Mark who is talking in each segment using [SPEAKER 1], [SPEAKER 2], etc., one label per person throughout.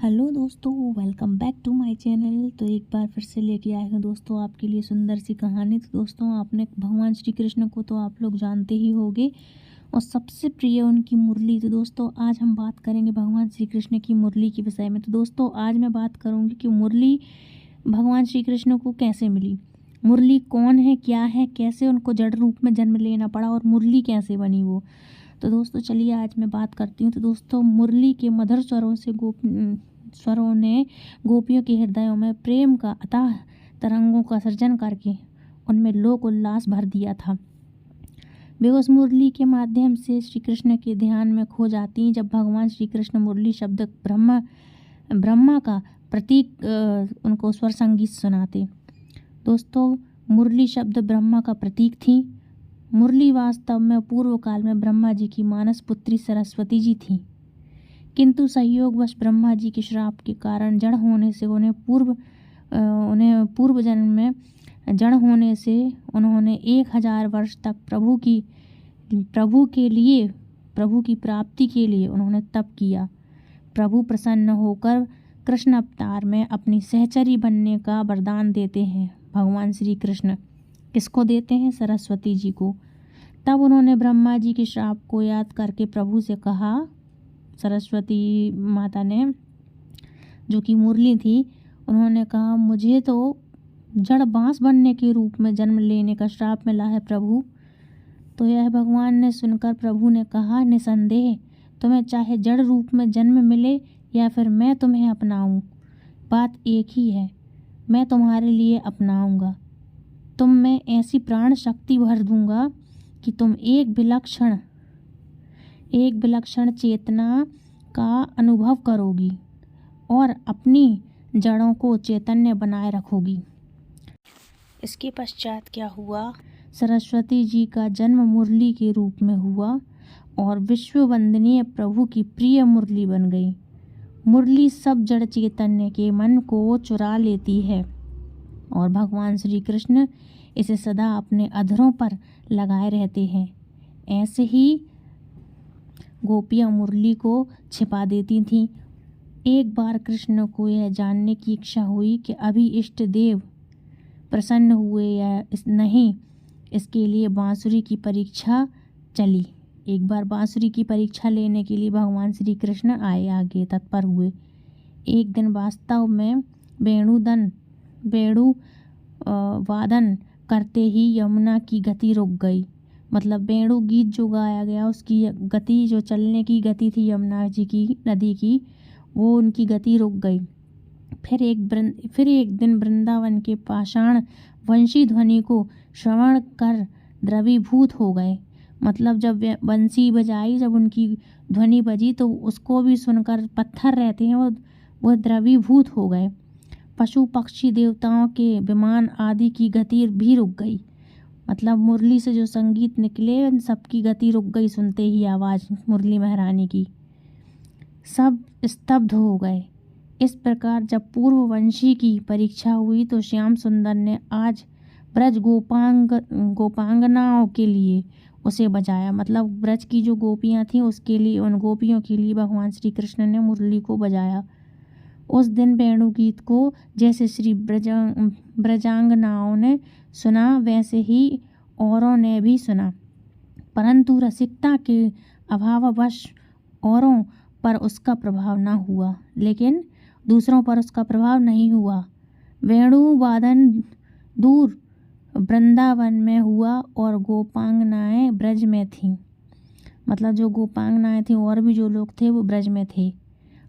[SPEAKER 1] Hello दोस्तों, welcome back to my channel. तो एक बार फिर से लेके आए हैं दोस्तों आपके लिए सुंदर सी कहानी। तो दोस्तों आपने भगवान श्री कृष्ण को तो आप लोग जानते ही होंगे और सबसे प्रिय उनकी मुरली। तो दोस्तों आज हम बात करेंगे भगवान श्री कृष्ण की मुरली के विषय में। तो दोस्तों आज मैं बात करूँगी कि मुरली भगवान श्री कृष्ण को कैसे मिली, मुरली कौन है, क्या है, कैसे उनको जड़ रूप में जन्म लेना पड़ा और मुरली कैसे बनी वो। तो दोस्तों चलिए आज मैं बात करती हूँ। तो दोस्तों मुरली के मधुर स्वरों ने गोपियों के हृदयों में प्रेम का अथाह तरंगों का सृजन करके उनमें लोक उल्लास भर दिया था। वे उस मुरली के माध्यम से श्री कृष्ण के ध्यान में खो जाती। जब भगवान श्री कृष्ण मुरली शब्द ब्रह्मा का प्रतीक उनको स्वर संगीत सुनाते। दोस्तों मुरली शब्द ब्रह्मा का प्रतीक थी। मुरली वास्तव में पूर्व काल में ब्रह्मा जी की मानस पुत्री सरस्वती जी थी, किंतु संयोगवश ब्रह्मा जी के श्राप के कारण जड़ होने से उन्हें पूर्व जन्म में जड़ होने से उन्होंने 1000 वर्ष तक प्रभु की प्राप्ति के लिए उन्होंने तप किया। प्रभु प्रसन्न होकर कृष्ण अवतार में अपनी सहचरी बनने का वरदान देते हैं। भगवान श्री कृष्ण किसको देते हैं? सरस्वती जी को। तब उन्होंने ब्रह्मा जी के श्राप को याद करके प्रभु से कहा, सरस्वती माता ने जो कि मुरली थी, उन्होंने कहा मुझे तो जड़ बांस बनने के रूप में जन्म लेने का श्राप मिला है प्रभु। तो यह भगवान ने सुनकर प्रभु ने कहा, निसंदेह तुम्हें चाहे जड़ रूप में जन्म मिले या फिर मैं तुम्हें अपनाऊं, बात एक ही है, मैं तुम्हारे लिए अपनाऊंगा। तुम में ऐसी प्राण शक्ति भर दूंगा कि तुम एक विलक्षण चेतना का अनुभव करोगी और अपनी जड़ों को चैतन्य बनाए रखोगी। इसके पश्चात क्या हुआ? सरस्वती जी का जन्म मुरली के रूप में हुआ और विश्व वंदनीय प्रभु की प्रिय मुरली बन गई। मुरली सब जड़ चैतन्य के मन को चुरा लेती है और भगवान श्री कृष्ण इसे सदा अपने अधरों पर लगाए रहते हैं। ऐसे ही गोपियाँ मुरली को छिपा देती थीं। एक बार कृष्ण को यह जानने की इच्छा हुई कि अभी इष्ट देव प्रसन्न हुए या नहीं, इसके लिए बांसुरी की परीक्षा चली। एक बार बांसुरी की परीक्षा लेने के लिए भगवान श्री कृष्ण आगे तत्पर हुए। एक दिन वास्तव में वेणु वादन करते ही यमुना की गति रुक गई। मतलब वेणु गीत जो गाया गया उसकी गति, जो चलने की गति थी यमुना जी की नदी की, वो उनकी गति रुक गई। फिर एक दिन वृंदावन के पाषाण वंशी ध्वनि को श्रवण कर द्रवीभूत हो गए। मतलब जब बंसी बजाई, जब उनकी ध्वनि बजी तो उसको भी सुनकर पत्थर रहते हैं वो द्रवीभूत हो गए। पशु पक्षी देवताओं के विमान आदि की गति भी रुक गई। मतलब मुरली से जो संगीत निकले उन सबकी गति रुक गई। सुनते ही आवाज़ मुरली महारानी की सब स्तब्ध हो गए। इस प्रकार जब पूर्ववंशी की परीक्षा हुई तो श्याम सुंदर ने आज ब्रज गोपांगनाओं के लिए उसे बजाया। मतलब ब्रज की जो गोपियाँ थीं उसके लिए, उन गोपियों के लिए भगवान श्री कृष्ण ने मुरली को बजाया। उस दिन वेणु गीत को जैसे श्री ब्रजांगनाओं ने सुना वैसे ही औरों ने भी सुना, परंतु रसिकता के अभाववश औरों पर उसका प्रभाव न हुआ, लेकिन दूसरों पर उसका प्रभाव नहीं हुआ। वेणु वादन दूर वृंदावन में हुआ और गोपांगनाएं ब्रज में थीं। मतलब जो गोपांगनाएं थीं और भी जो लोग थे वो ब्रज में थे,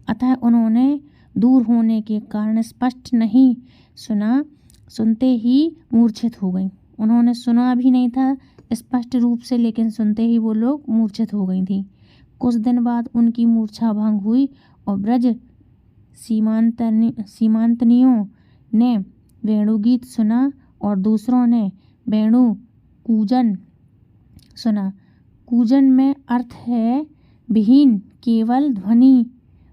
[SPEAKER 1] अतः उन्होंने दूर होने के कारण स्पष्ट नहीं सुना, सुनते ही मूर्छित हो गई। उन्होंने सुना भी नहीं था स्पष्ट रूप से, लेकिन सुनते ही वो लोग मूर्छित हो गई थी। कुछ दिन बाद उनकी मूर्छा भंग हुई और ब्रज सीमांतनियों ने वेणुगीत सुना और दूसरों ने वेणु कूजन सुना। कूजन में अर्थ है विहीन, केवल ध्वनि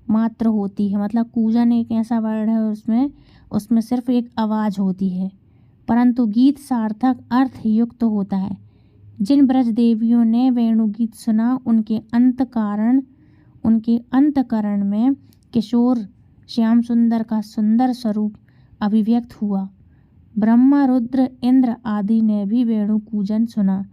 [SPEAKER 1] मात्र होती है। मतलब कूजन एक ऐसा वर्ड है उसमें सिर्फ एक आवाज़ होती है, परंतु गीत सार्थक अर्थ युक्त होता है। जिन ब्रज देवियों ने वेणुगीत सुना उनके अंतकरण में किशोर श्याम सुंदर का सुंदर स्वरूप अभिव्यक्त हुआ। ब्रह्मा, रुद्र, इंद्र आदि ने भी वेणु कूजन सुना।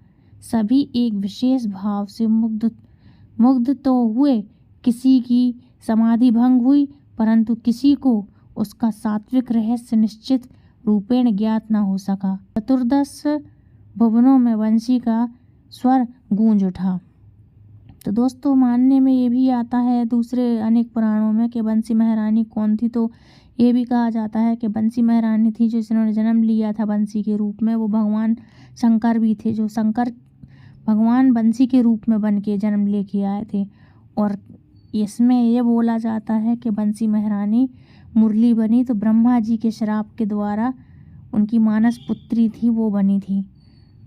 [SPEAKER 1] सभी एक विशेष भाव से मुग्ध तो हुए। किसी की समाधि भंग हुई, परंतु किसी को उसका सात्विक रहस्य निश्चित रूपेण ज्ञात न हो सका। चतुर्दश भुवनों में बंसी का स्वर गूंज उठा। तो दोस्तों, मानने में ये भी आता है दूसरे अनेक पुराणों में कि बंसी महारानी कौन थी। तो ये भी कहा जाता है कि बंसी महारानी थी जो जिन्होंने जन्म लिया था बंसी के रूप में, वो भगवान शंकर भी थे, जो शंकर भगवान बंसी के रूप में बन के जन्म लेके आए थे। और इसमें ये बोला जाता है कि बंसी महारानी मुरली बनी तो ब्रह्मा जी के श्राप के द्वारा उनकी मानस पुत्री थी, वो बनी थी।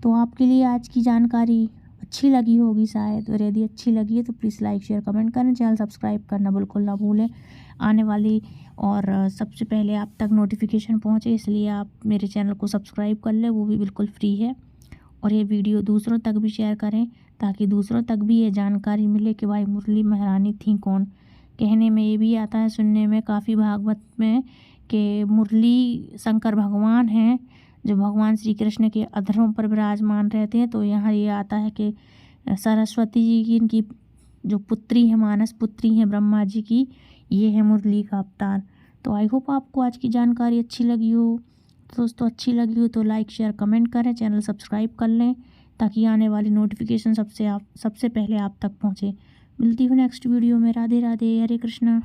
[SPEAKER 1] तो आपके लिए आज की जानकारी अच्छी लगी होगी शायद, और यदि अच्छी लगी है तो प्लीज़ लाइक शेयर कमेंट करें। चैनल सब्सक्राइब करना बिल्कुल ना भूलें। आने वाली और सबसे पहले आप तक नोटिफिकेशन पहुंचे, इसलिए आप मेरे चैनल को सब्सक्राइब कर लें, वो भी बिल्कुल फ्री है। और ये वीडियो दूसरों तक भी शेयर करें ताकि दूसरों तक भी ये जानकारी मिले कि भाई मुरली महारानी थी कौन। कहने में ये भी आता है, सुनने में काफ़ी भागवत में, कि मुरली शंकर भगवान हैं जो भगवान श्री कृष्ण के अधरों पर विराजमान रहते हैं। तो यहाँ ये आता है कि सरस्वती जी की इनकी जो पुत्री है, मानस पुत्री हैं ब्रह्मा जी की, ये है मुरली का अवतार। तो आई होप आपको आज की जानकारी अच्छी लगी हो। तो दोस्तों, अच्छी लगी हो तो लाइक शेयर कमेंट करें, चैनल सब्सक्राइब कर लें ताकि आने वाली नोटिफिकेशन सबसे पहले आप तक पहुँचे। मिलती हूँ नेक्स्ट वीडियो में। राधे राधे, हरे कृष्णा।